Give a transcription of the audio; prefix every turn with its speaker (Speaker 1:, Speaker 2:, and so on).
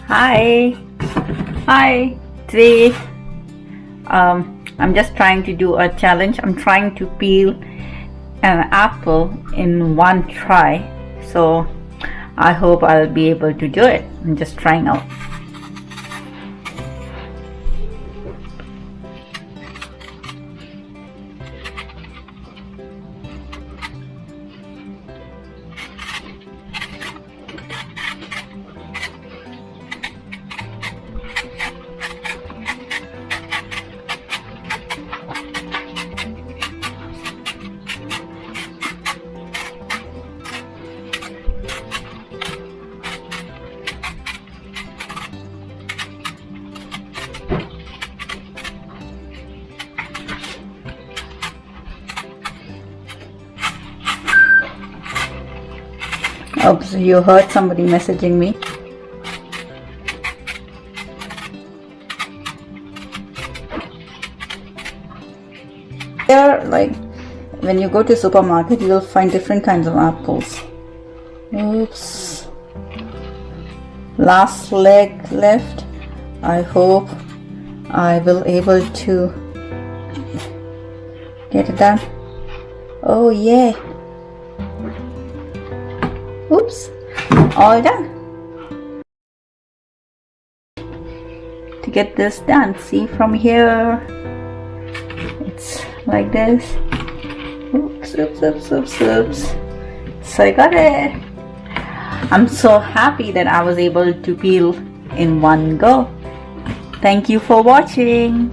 Speaker 1: Hi. Hi. Today, I'm just trying to do a challenge. I'm trying to peel an apple in one try. So I hope I'll be able to do it. I'm just trying out. Oops, you heard somebody messaging me. There, like, when you go to supermarket, you'll find different kinds of apples. Oops. Last leg left. I hope I will able to get it done. Oh yeah. Oops, all done. To get this done, see from here, it's like this. Oops, oops, oops, oops, oops. So I got it. I'm so happy that I was able to peel in one go. Thank you for watching.